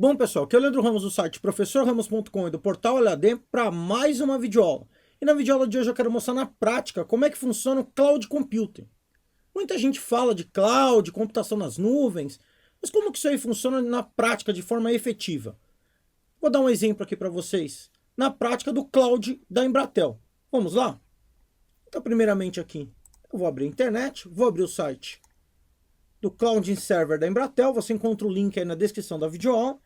Bom, pessoal, aqui é o Leandro Ramos do site professorramos.com e do Portal LAD para mais uma videoaula. E na videoaula de hoje eu quero mostrar na prática como é que funciona o Cloud Computing. Muita gente fala de cloud, computação nas nuvens, mas como que isso aí funciona na prática de forma efetiva? Vou dar um exemplo aqui para vocês, na prática do Cloud da Embratel. Vamos lá? Então, primeiramente aqui, eu vou abrir a internet, vou abrir o site do Cloud Server da Embratel, você encontra o link aí na descrição da videoaula.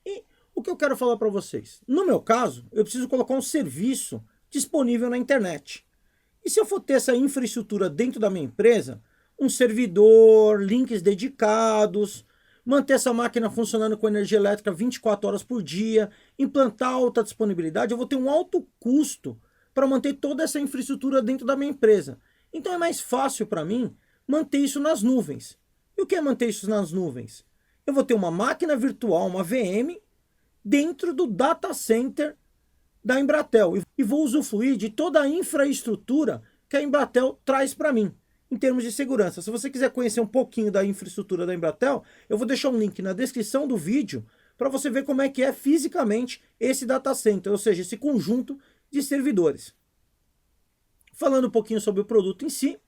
E o que eu quero falar para vocês? No meu caso, eu preciso colocar um serviço disponível na internet. E se eu for ter essa infraestrutura dentro da minha empresa, um servidor, links dedicados, manter essa máquina funcionando com energia elétrica 24 horas por dia, implantar alta disponibilidade, eu vou ter um alto custo para manter toda essa infraestrutura dentro da minha empresa. Então é mais fácil para mim manter isso nas nuvens. E o que é manter isso nas nuvens? Eu vou ter uma máquina virtual, uma VM, dentro do data center da Embratel. E vou usufruir de toda a infraestrutura que a Embratel traz para mim, em termos de segurança. Se você quiser conhecer um pouquinho da infraestrutura da Embratel, eu vou deixar um link na descrição do vídeo para você ver como é que é fisicamente esse data center, ou seja, esse conjunto de servidores. Falando um pouquinho sobre o produto em si,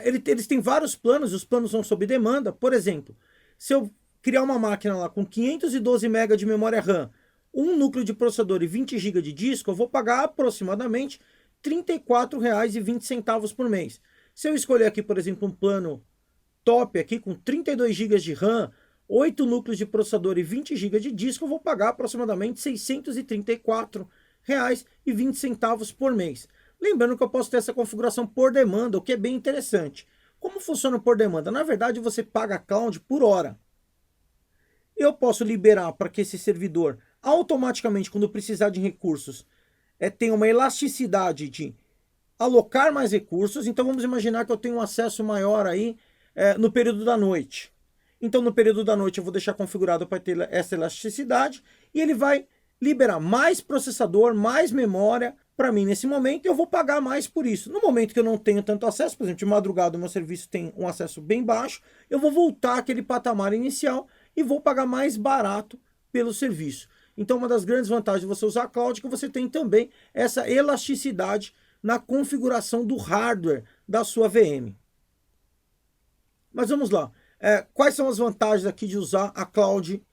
eles têm vários planos, os planos são sob demanda. Por exemplo, se eu criar uma máquina lá com 512 MB de memória RAM, um núcleo de processador e 20 GB de disco, eu vou pagar aproximadamente R$ 34,20 por mês. Se eu escolher aqui, por exemplo, um plano top aqui com 32 GB de RAM, 8 núcleos de processador e 20 GB de disco, eu vou pagar aproximadamente R$ 634,20 por mês. Lembrando que eu posso ter essa configuração por demanda, o que é bem interessante. Como funciona por demanda? Na verdade, você paga a cloud por hora. Eu posso liberar para que esse servidor, automaticamente, quando precisar de recursos, tenha uma elasticidade de alocar mais recursos. Então, vamos imaginar que eu tenho um acesso maior aí no período da noite. Então, no período da noite, eu vou deixar configurado para ter essa elasticidade e ele vai liberar mais processador, mais memória para mim nesse momento, e eu vou pagar mais por isso. No momento que eu não tenho tanto acesso, por exemplo, de madrugada o meu serviço tem um acesso bem baixo, eu vou voltar àquele patamar inicial e vou pagar mais barato pelo serviço. Então, uma das grandes vantagens de você usar a cloud é que você tem também essa elasticidade na configuração do hardware da sua VM. Mas vamos lá. Quais são as vantagens aqui de usar a cloud?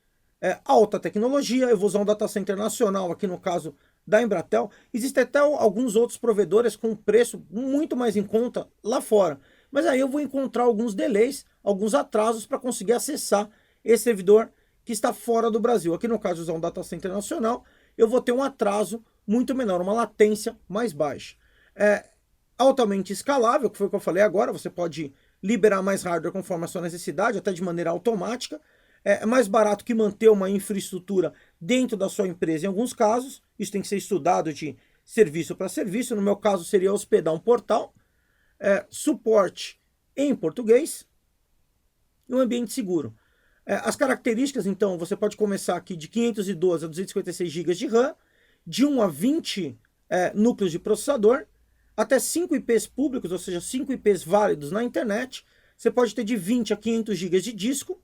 Alta tecnologia, eu vou usar um data center nacional, aqui no caso da Embratel. Existem até alguns outros provedores com preço muito mais em conta lá fora. Mas aí eu vou encontrar alguns delays, alguns atrasos para conseguir acessar esse servidor que está fora do Brasil. Aqui no caso de usar um data center nacional, eu vou ter um atraso muito menor, uma latência mais baixa. Altamente escalável, que foi o que eu falei agora, você pode liberar mais hardware conforme a sua necessidade, até de maneira automática. É mais barato que manter uma infraestrutura dentro da sua empresa em alguns casos. Isso tem que ser estudado de serviço para serviço. No meu caso seria hospedar um portal, suporte em português e um ambiente seguro. As características, então, você pode começar aqui de 512 a 256 GB de RAM, de 1 a 20 núcleos de processador, até 5 IPs públicos, ou seja, 5 IPs válidos na internet. Você pode ter de 20 a 500 GB de disco,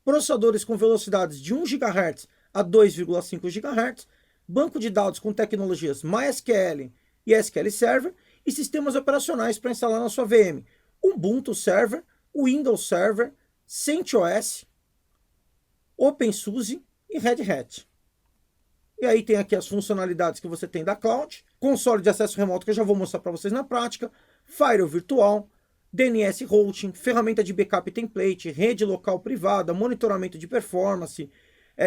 processadores com velocidades de 1 GHz a 2,5 GHz, banco de dados com tecnologias MySQL e SQL Server e sistemas operacionais para instalar na sua VM. Ubuntu Server, Windows Server, CentOS, OpenSUSE e Red Hat. E aí tem aqui as funcionalidades que você tem da cloud, console de acesso remoto que eu já vou mostrar para vocês na prática, firewall virtual, DNS Routing, ferramenta de backup e template, rede local privada, monitoramento de performance,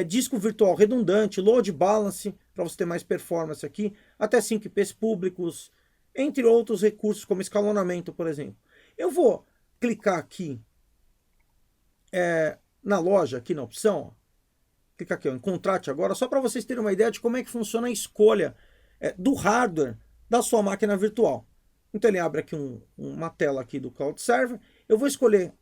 disco virtual redundante, load balance, para você ter mais performance aqui, até 5 IPs públicos, entre outros recursos como escalonamento, por exemplo. Eu vou clicar aqui na loja, aqui na opção, clicar aqui em Contrate agora, só para vocês terem uma ideia de como é que funciona a escolha do hardware da sua máquina virtual. Então ele abre aqui uma tela aqui do Cloud Server. Eu vou escolher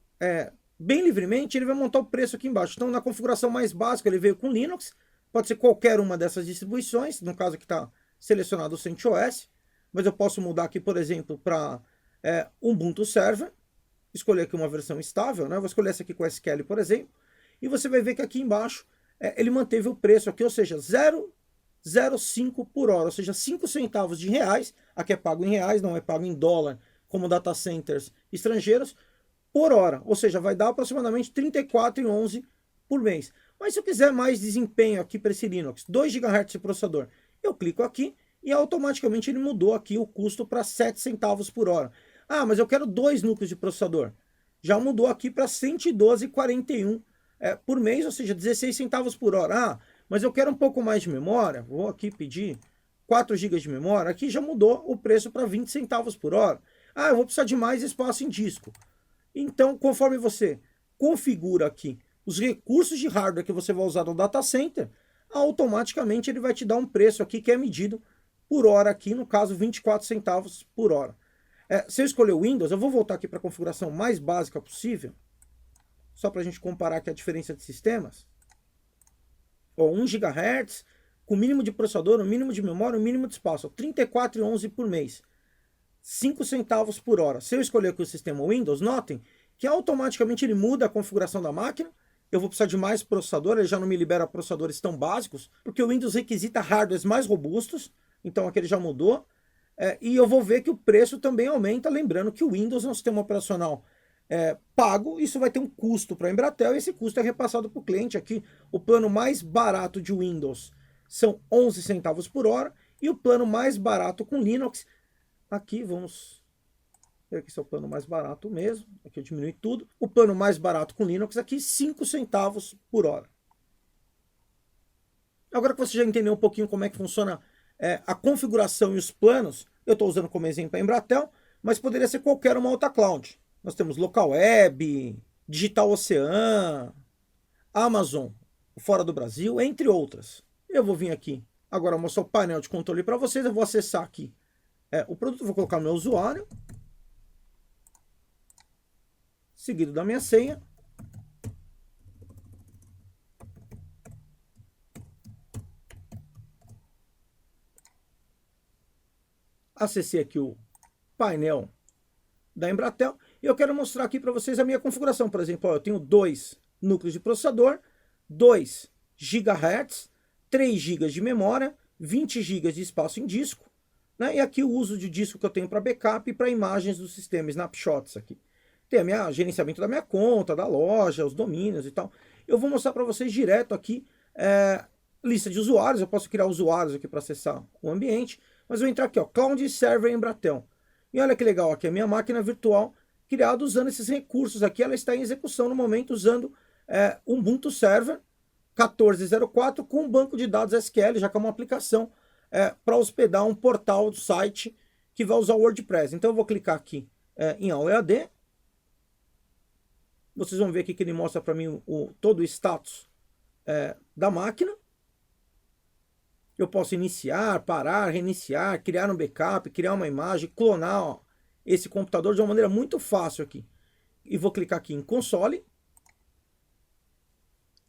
bem livremente, ele vai montar o preço aqui embaixo. Então na configuração mais básica ele veio com Linux, pode ser qualquer uma dessas distribuições, no caso aqui está selecionado o CentOS, mas eu posso mudar aqui, por exemplo, para Ubuntu Server, escolher aqui uma versão estável, né? Eu vou escolher essa aqui com SQL, por exemplo, e você vai ver que aqui embaixo ele manteve o preço aqui, ou seja, 0,05 por hora, ou seja, 5 centavos de reais, aqui é pago em reais, não é pago em dólar, como data centers estrangeiros, por hora, ou seja, vai dar aproximadamente R$ 34,11 por mês. Mas se eu quiser mais desempenho aqui para esse Linux, 2 GHz de processador, eu clico aqui e automaticamente ele mudou aqui o custo para 7 centavos por hora. Ah, mas eu quero 2 núcleos de processador. Já mudou aqui para 112,41 por mês, ou seja, 16 centavos por hora. Ah, mas eu quero um pouco mais de memória, vou aqui pedir 4 GB de memória, aqui já mudou o preço para 20 centavos por hora. Ah, eu vou precisar de mais espaço em disco. Então, conforme você configura aqui os recursos de hardware que você vai usar no data center, automaticamente ele vai te dar um preço aqui que é medido por hora aqui, no caso 24 centavos por hora. Se eu escolher o Windows, eu vou voltar aqui para a configuração mais básica possível, só para a gente comparar aqui a diferença de sistemas. 1 GHz, com o mínimo de processador, o mínimo de memória, o mínimo de espaço, R$ 34,11 por mês. 5 centavos por hora. Se eu escolher aqui o sistema Windows, notem que automaticamente ele muda a configuração da máquina. Eu vou precisar de mais processador, ele já não me libera processadores tão básicos, porque o Windows requisita hardwares mais robustos, então aqui ele já mudou. E eu vou ver que o preço também aumenta, lembrando que o Windows é um sistema operacional pago, isso vai ter um custo para a Embratel, e esse custo é repassado para o cliente aqui. O plano mais barato de Windows são 11 centavos por hora, e o plano mais barato com Linux, aqui vamos ver que esse é o plano mais barato mesmo, aqui eu diminui tudo. O plano mais barato com Linux aqui, 5 centavos por hora. Agora que você já entendeu um pouquinho como é que funciona a configuração e os planos, eu estou usando como exemplo a Embratel, mas poderia ser qualquer uma outra cloud. Nós temos Local Web, Digital Ocean, Amazon, fora do Brasil, entre outras. Eu vou vir aqui agora mostrar o painel de controle para vocês. Eu vou acessar aqui o produto, vou colocar meu usuário, seguido da minha senha. Acessei aqui o painel da Embratel e eu quero mostrar aqui para vocês a minha configuração. Por exemplo, eu tenho 2 núcleos de processador, 2 GHz, 3 GB de memória, 20 GB de espaço em disco, né? E aqui o uso de disco que eu tenho para backup e para imagens do sistema, snapshots aqui. Tem a minha gerenciamento da minha conta, da loja, os domínios e tal. Eu vou mostrar para vocês direto aqui lista de usuários. Eu posso criar usuários aqui para acessar o ambiente, mas eu vou entrar aqui, ó, Cloud Server Embratel. E olha que legal, aqui a minha máquina virtual criada usando esses recursos aqui, ela está em execução no momento usando Ubuntu Server 14.04 com um banco de dados SQL, já que é uma aplicação para hospedar um portal do site que vai usar o WordPress. Então eu vou clicar aqui em All EAD. Vocês vão ver aqui que ele mostra para mim todo o status da máquina. Eu posso iniciar, parar, reiniciar, criar um backup, criar uma imagem, clonar esse computador de uma maneira muito fácil aqui. E vou clicar aqui em console.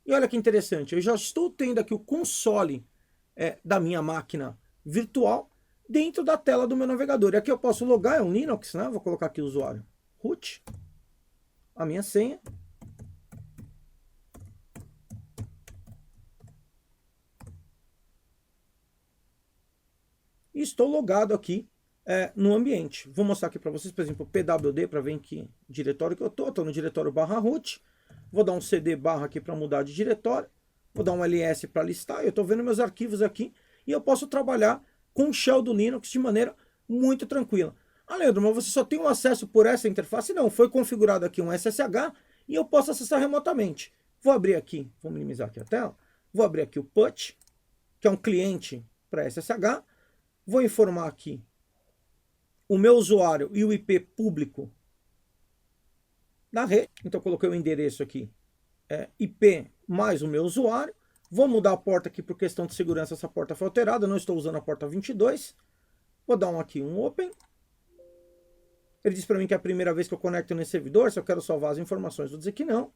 E olha que interessante, eu já estou tendo aqui o console da minha máquina virtual dentro da tela do meu navegador. E aqui eu posso logar, é um Linux, né? Vou colocar aqui o usuário root, a minha senha. E estou logado aqui no ambiente. Vou mostrar aqui para vocês, por exemplo, o pwd para ver em que diretório que eu estou. Estou no diretório /root. Vou dar um cd barra aqui para mudar de diretório. Vou dar um ls para listar. Eu estou vendo meus arquivos aqui e eu posso trabalhar com o shell do Linux de maneira muito tranquila. Ah, Leandro, mas você só tem um acesso por essa interface? Não, foi configurado aqui um SSH e eu posso acessar remotamente. Vou abrir aqui, vou minimizar aqui a tela. Vou abrir aqui o PUT, que é um cliente para SSH. Vou informar aqui o meu usuário e o IP público da rede. Então, coloquei o endereço aqui, IP mais o meu usuário. Vou mudar a porta aqui por questão de segurança. Essa porta foi alterada, eu não estou usando a porta 22. Vou dar aqui um Open. Ele diz para mim que é a primeira vez que eu conecto nesse servidor, se eu quero salvar as informações, vou dizer que não.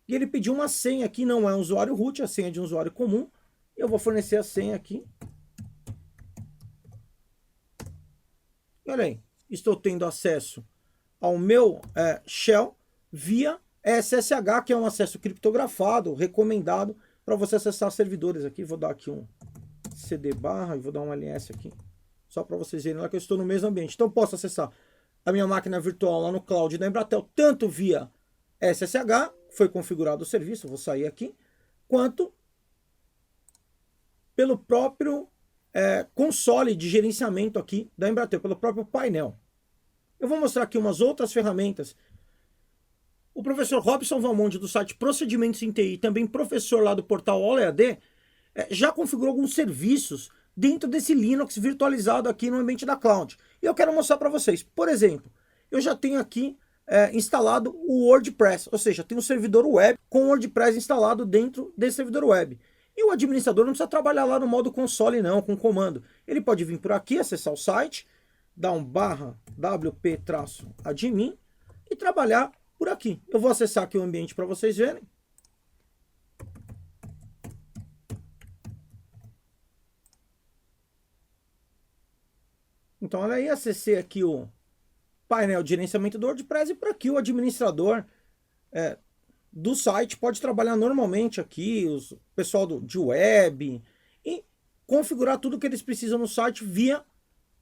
E ele pediu uma senha aqui, não é um usuário root, a senha é de um usuário comum. Eu vou fornecer a senha aqui. Olha aí, estou tendo acesso ao meu shell via SSH, que é um acesso criptografado, recomendado para você acessar servidores aqui. Vou dar aqui um CD barra e vou dar um ls aqui, só para vocês verem lá que eu estou no mesmo ambiente. Então posso acessar a minha máquina virtual lá no cloud da Embratel, tanto via SSH, foi configurado o serviço, vou sair aqui, quanto pelo próprio console de gerenciamento aqui da Embratel, pelo próprio painel. Eu vou mostrar aqui umas outras ferramentas. O professor Robson Valmonte, do site Procedimentos em TI, também professor lá do portal OleAD, já configurou alguns serviços dentro desse Linux virtualizado aqui no ambiente da cloud. E eu quero mostrar para vocês. Por exemplo, eu já tenho aqui instalado o WordPress, ou seja, tem um servidor web com o WordPress instalado dentro desse servidor web. E o administrador não precisa trabalhar lá no modo console não, com comando. Ele pode vir por aqui, acessar o site, dar um /wp-admin e trabalhar por aqui. Eu vou acessar aqui o ambiente para vocês verem. Então, olha aí, acessei aqui o painel de gerenciamento do WordPress e por aqui o administrador do site pode trabalhar normalmente aqui, o pessoal de web, e configurar tudo que eles precisam no site via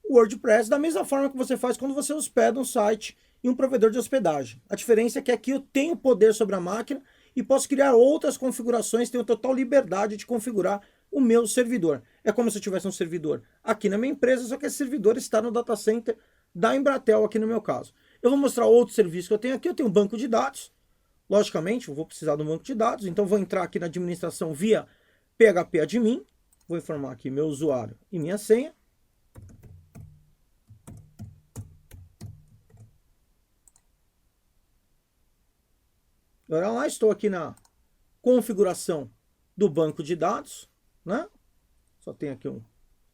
WordPress, da mesma forma que você faz quando você hospeda um site em um provedor de hospedagem. A diferença é que aqui eu tenho poder sobre a máquina e posso criar outras configurações, tenho total liberdade de configurar o meu servidor. É como se eu tivesse um servidor aqui na minha empresa, só que esse servidor está no data center da Embratel aqui no meu caso. Eu vou mostrar outro serviço que eu tenho aqui. Eu tenho um banco de dados. Logicamente, eu vou precisar do banco de dados, então vou entrar aqui na administração via PHP admin. Vou informar aqui meu usuário e minha senha. Agora lá, estou aqui na configuração do banco de dados, né? Só tem aqui um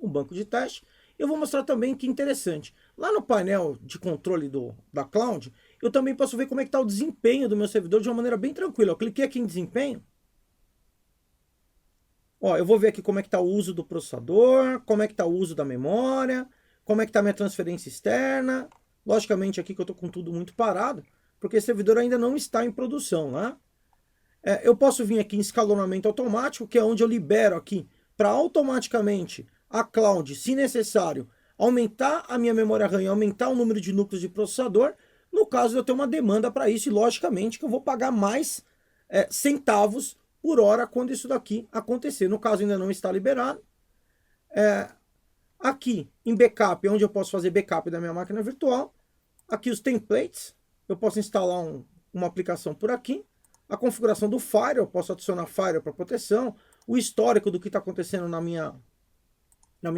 banco de teste. Eu vou mostrar também que interessante. Lá no painel de controle da cloud, eu também posso ver como é que está o desempenho do meu servidor de uma maneira bem tranquila. Eu cliquei aqui em desempenho. Ó, eu vou ver aqui como é que está o uso do processador, como é que está o uso da memória, como é que está a minha transferência externa. Logicamente aqui que eu estou com tudo muito parado, porque esse servidor ainda não está em produção, né? Eu posso vir aqui em escalonamento automático, que é onde eu libero aqui para automaticamente a cloud, se necessário, aumentar a minha memória RAM e aumentar o número de núcleos de processador, no caso de eu ter uma demanda para isso, e logicamente que eu vou pagar mais centavos por hora quando isso daqui acontecer. No caso ainda não está liberado. Aqui em backup, é onde eu posso fazer backup da minha máquina virtual. Aqui os templates, eu posso instalar uma aplicação por aqui. A configuração do Firewall, eu posso adicionar Firewall para proteção. O histórico do que está acontecendo na minha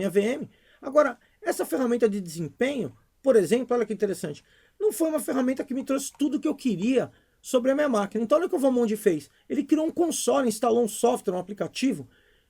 VM. Agora, essa ferramenta de desempenho, por exemplo, olha que interessante, não foi uma ferramenta que me trouxe tudo que eu queria sobre a minha máquina. Então olha o que o Valmonte fez. Ele criou um console, instalou um software, um aplicativo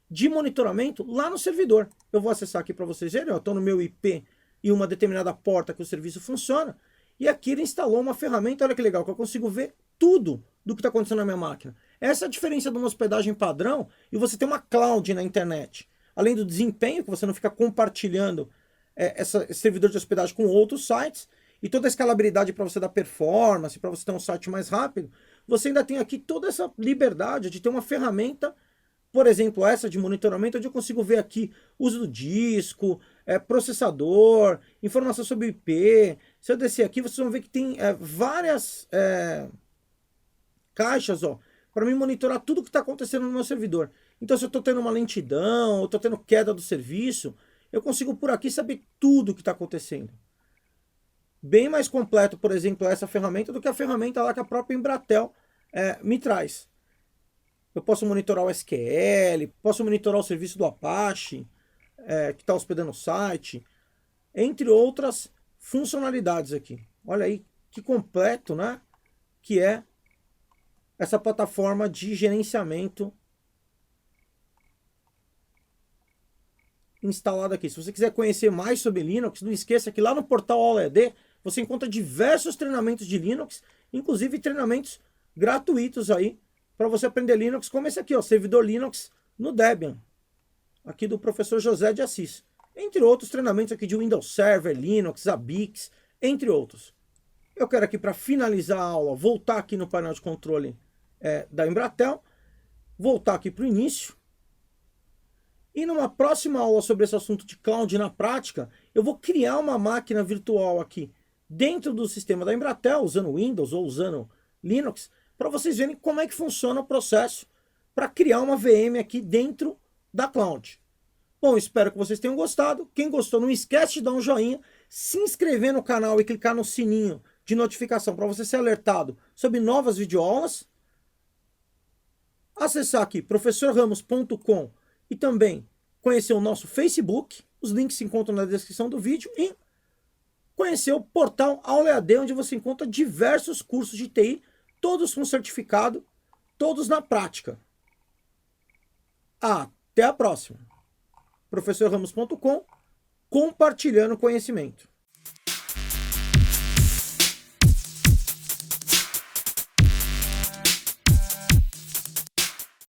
de monitoramento lá no servidor. Eu vou acessar aqui para vocês verem, eu estou no meu IP e uma determinada porta que o serviço funciona. E aqui ele instalou uma ferramenta, olha que legal, que eu consigo ver tudo do que está acontecendo na minha máquina. Essa é a diferença de uma hospedagem padrão e você tem uma cloud na internet. Além do desempenho, que você não fica compartilhando esse servidor de hospedagem com outros sites, e toda a escalabilidade para você dar performance, para você ter um site mais rápido, você ainda tem aqui toda essa liberdade de ter uma ferramenta, por exemplo, essa de monitoramento, onde eu consigo ver aqui uso do disco, processador, informação sobre IP. Se eu descer aqui, vocês vão ver que tem várias caixas, ó, para me monitorar tudo que está acontecendo no meu servidor. Então, se eu estou tendo uma lentidão, ou estou tendo queda do serviço, eu consigo por aqui saber tudo o que está acontecendo. Bem mais completo, por exemplo, essa ferramenta do que a ferramenta lá que a própria Embratel me traz. Eu posso monitorar o SQL, posso monitorar o serviço do Apache, que está hospedando o site, entre outras funcionalidades aqui. Olha aí que completo, né? Que é essa plataforma de gerenciamento instalada aqui. Se você quiser conhecer mais sobre Linux, não esqueça que lá no portal OleAD você encontra diversos treinamentos de Linux, inclusive treinamentos gratuitos aí para você aprender Linux, como esse aqui, ó, servidor Linux no Debian, aqui do professor José de Assis, entre outros treinamentos aqui de Windows Server, Linux, Zabbix, entre outros. Eu quero aqui, para finalizar a aula, voltar aqui no painel de controle da Embratel, voltar aqui para o início. E numa próxima aula sobre esse assunto de cloud na prática, eu vou criar uma máquina virtual aqui dentro do sistema da Embratel, usando Windows ou usando Linux, para vocês verem como é que funciona o processo para criar uma VM aqui dentro da cloud. Bom, espero que vocês tenham gostado. Quem gostou, não esquece de dar um joinha, se inscrever no canal e clicar no sininho de notificação para você ser alertado sobre novas videoaulas. Acessar aqui professorramos.com e também conhecer o nosso Facebook. Os links se encontram na descrição do vídeo. E conhecer o portal Aula EAD, onde você encontra diversos cursos de TI, todos com certificado, todos na prática. Até a próxima. professorramos.com, compartilhando conhecimento.